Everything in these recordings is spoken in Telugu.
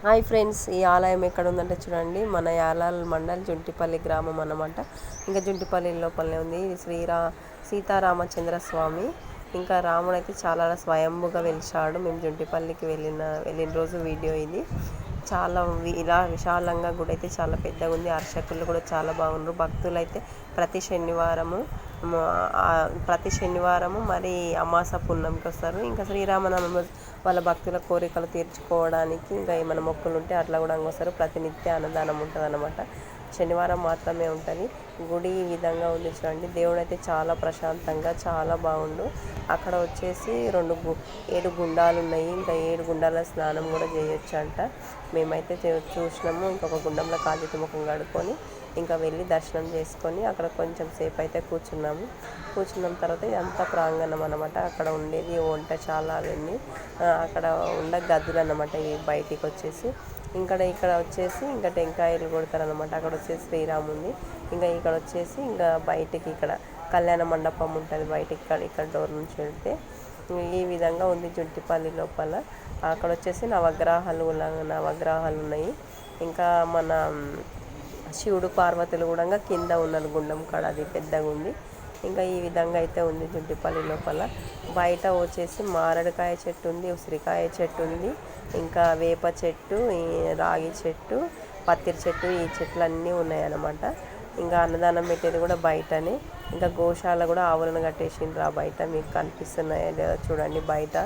హాయ్ ఫ్రెండ్స్, ఈ ఆలయం ఎక్కడ ఉందంటే చూడండి, మన యాలాల్ మండల్ జుంటిపల్లి గ్రామం అన్నమాట. ఇంకా జుంటిపల్లి లోపలనే ఉంది. ఇది సీతారామచంద్ర స్వామి. ఇంకా రాముడు అయితే చాలా స్వయంభుగా వెలిచాడు. మేము జుంటిపల్లికి వెళ్ళిన రోజు వీడియో ఇది. చాలా ఇలా విశాలంగా గుడి అయితే చాలా పెద్దగా ఉంది. అర్చకులు కూడా చాలా బాగున్నారు. భక్తులు అయితే ప్రతి శనివారము మరి అమాస పుణ్యంకి వస్తారు. ఇంకా శ్రీరామనవమి వాళ్ళ భక్తుల కోరికలు తీర్చుకోవడానికి ఇంకా ఏమైనా మొక్కులు ఉంటే అట్లా కూడా వస్తారు. ప్రతినిత్య అన్నదానం ఉంటుంది అన్నమాట. శనివారం మాత్రమే ఉంటుంది. గుడి ఈ విధంగా ఉంది చూడండి. దేవుడు అయితే చాలా ప్రశాంతంగా చాలా బాగుండు. అక్కడ వచ్చేసి 7 గుండాలు ఉన్నాయి. ఇంకా 7 గుండాల స్నానం కూడా చేయొచ్చు అంట. మేమైతే చూసినాము. ఇంకొక గుండంలో కాళ్ళెత్తి ముఖం కడుక్కొని ఇంకా వెళ్ళి దర్శనం చేసుకొని అక్కడ కొంచెం సేపు అయితే కూర్చున్నాం. తర్వాత ఇదంతా ప్రాంగణం అనమాట. అక్కడ ఉండేది వంటశాల అవన్నీ, అక్కడ ఉండ గదులు అన్నమాట. ఈ బయటికి వచ్చేసి ఇక్కడ వచ్చేసి ఇంకా టెంకాయలు కొడతారనమాట. అక్కడ వచ్చేసి శ్రీరాముంది. ఇంకా ఇక్కడ వచ్చేసి ఇంకా బయటికి ఇక్కడ కళ్యాణ మండపం ఉంటుంది. బయటికి ఇక్కడ డోర్ నుంచి వెళ్తే ఈ విధంగా ఉంది జుంటిపల్లి లోపల. అక్కడ వచ్చేసి నవగ్రహాలు ఉన్నాయి. ఇంకా మన శివుడు పార్వతులు కూడా కింద ఉన్నారు గుండం కాడ. అది పెద్దగా ఉంది. ఇంకా ఈ విధంగా అయితే ఉంది జుంటిపల్లి లోపల. బయట వచ్చేసి మారడికాయ చెట్టు ఉంది, ఉసిరికాయ చెట్టు ఉంది, ఇంకా వేప చెట్టు, రాగి చెట్టు, పత్తిరి చెట్టు, ఈ చెట్లు అన్నీ ఉన్నాయన్నమాట. ఇంకా అన్నదానం పెట్టేది కూడా బయటనే. ఇంకా గోశాల కూడా ఆవులను కట్టేసిండ్రు. ఆ బయట మీకు కనిపిస్తున్నాయో లేదో చూడండి. బయట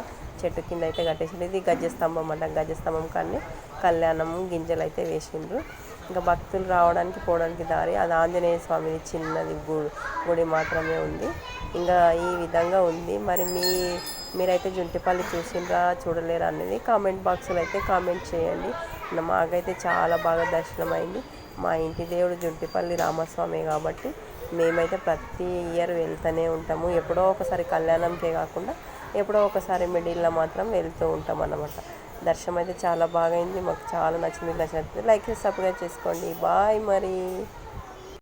చెట్టు కింద అయితే కట్టేసిండ్రు. ఇది గజస్తంభం అంట. గజస్తంభం కానీ కళ్యాణము గింజలు అయితే వేసిండ్రు. ఇంకా భక్తులు రావడానికి పోవడానికి దారి అది ఆంజనేయ స్వామిది చిన్నది గుడి మాత్రమే ఉంది. ఇంకా ఈ విధంగా ఉంది. మరి మీరైతే జుంటిపల్లి చూసిండ్రా చూడలేరా అనేది కామెంట్ బాక్స్లో అయితే కామెంట్ చేయండి. మాకైతే చాలా బాగా దర్శనం అయింది. మా ఇంటి దేవుడు జుంటిపల్లి రామస్వామి కాబట్టి మేమైతే ప్రతి ఇయర్ వెళ్తూనే ఉంటాము. ఎప్పుడో ఒకసారి కళ్యాణంకే కాకుండా ఎప్పుడో ఒకసారి మిడిల్లో మాత్రం వెళ్తూ ఉంటాం అన్నమాట. దర్శనం అయితే చాలా బాగా అయింది. మాకు చాలా నచ్చింది. నచ్చినట్టు లైక్ చేసి సబ్స్క్రైబ్ చేసుకోండి. బాయ్ మరి.